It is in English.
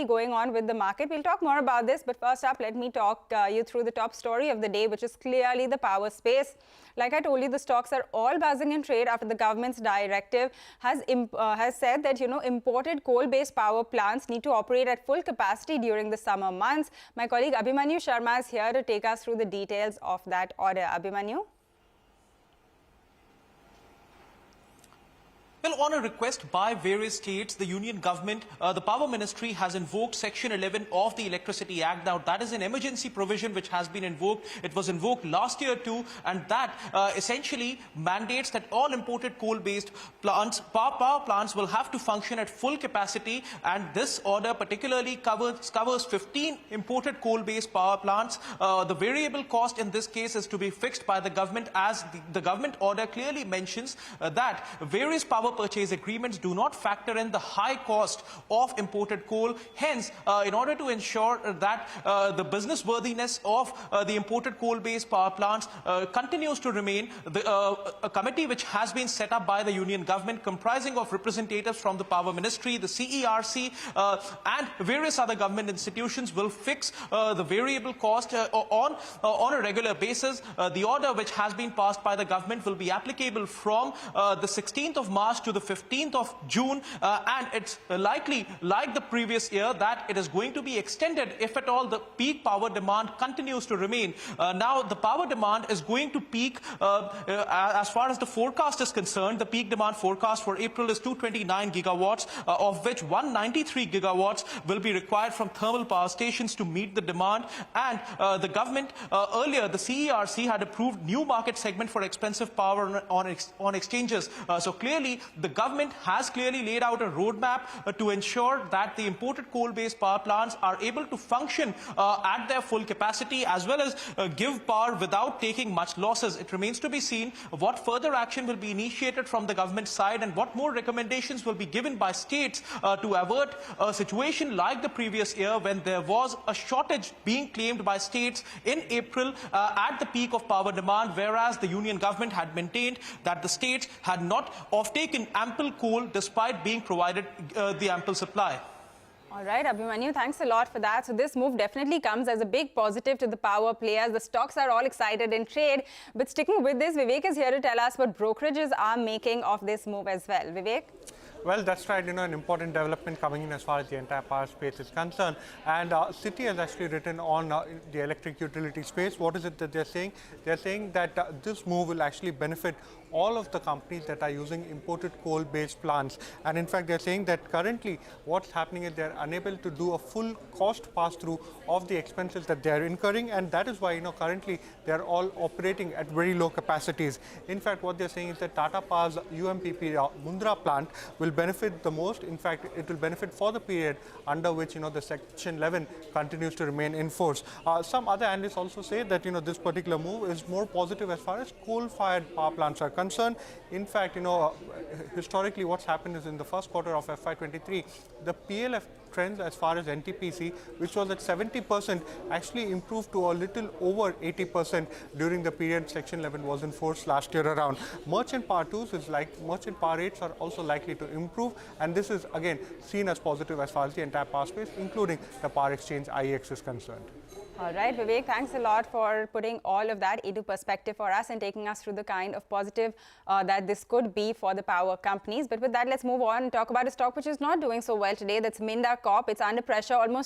going on with the market. We'll talk more about this, but first up, let me talk you through the top story of the day, which is clearly the power space. Like I told you, the stocks are all buzzing in trade after the government's directive has said that, imported coal-based power plants need to operate at full capacity during the summer months. My colleague Abhimanyu Sharma is here to take us through the details of that order. Abhimanyu? Well, on a request by various states, the union government, the Power Ministry has invoked Section 11 of the Electricity Act. Now, that is an emergency provision which has been invoked. It was invoked last year too, and that essentially mandates that all imported coal-based plants, power plants, will have to function at full capacity. And this order particularly covers 15 imported coal-based power plants. The variable cost in this case is to be fixed by the government, as the government order clearly mentions that various power purchase agreements do not factor in the high cost of imported coal. Hence, in order to ensure that the business worthiness of the imported coal-based power plants continues to remain, a committee which has been set up by the union government, comprising of representatives from the Power Ministry, the CERC, and various other government institutions, will fix the variable cost on a regular basis. The order which has been passed by the government will be applicable from the 16th of March to the 15th of June, and it's likely, like the previous year, that it is going to be extended if at all the peak power demand continues to remain. Now, the power demand is going to peak, as far as the forecast is concerned. The peak demand forecast for April is 229 gigawatts, of which 193 gigawatts will be required from thermal power stations to meet the demand. And the government, earlier, the CERC had approved new market segment for expensive power on exchanges. So clearly, the government has clearly laid out a roadmap to ensure that the imported coal-based power plants are able to function at their full capacity, as well as give power without taking much losses. It remains to be seen what further action will be initiated from the government side and what more recommendations will be given by states to avert a situation like the previous year, when there was a shortage being claimed by states in April at the peak of power demand, whereas the union government had maintained that the states had not taken ample coal despite being provided the ample supply. All right, Abhimanyu, thanks a lot for that. So this move definitely comes as a big positive to the power players. The stocks are all excited in trade. But sticking with this, Vivek is here to tell us what brokerages are making of this move as well. Vivek? Well, that's right. An important development coming in as far as the entire power space is concerned. And Citi has actually written on the electric utility space. What is it that they're saying? They're saying that this move will actually benefit all of the companies that are using imported coal-based plants. And in fact, they're saying that currently what's happening is they're unable to do a full cost pass-through of the expenses that they're incurring. And that is why, currently they're all operating at very low capacities. In fact, what they're saying is that Tata Power's UMPP Mundra plant will benefit the most. In fact, it will benefit for the period under which, the Section 11 continues to remain in force. Some other analysts also say that, this particular move is more positive as far as coal-fired power plants are concerned. In fact, historically what's happened is in the first quarter of FY23, the PLF trends as far as NTPC, which was at 70%, actually improved to a little over 80% during the period Section 11 was in force last year around. Merchant power merchant power rates are also likely to improve, and this is again seen as positive as far as the entire power space, including the power exchange IEX, is concerned. All right, Vivek, thanks a lot for putting all of that into perspective for us and taking us through the kind of positive that this could be for the power companies. But with that, let's move on and talk about a stock which is not doing so well today. That's Minda Corp. It's under pressure, almost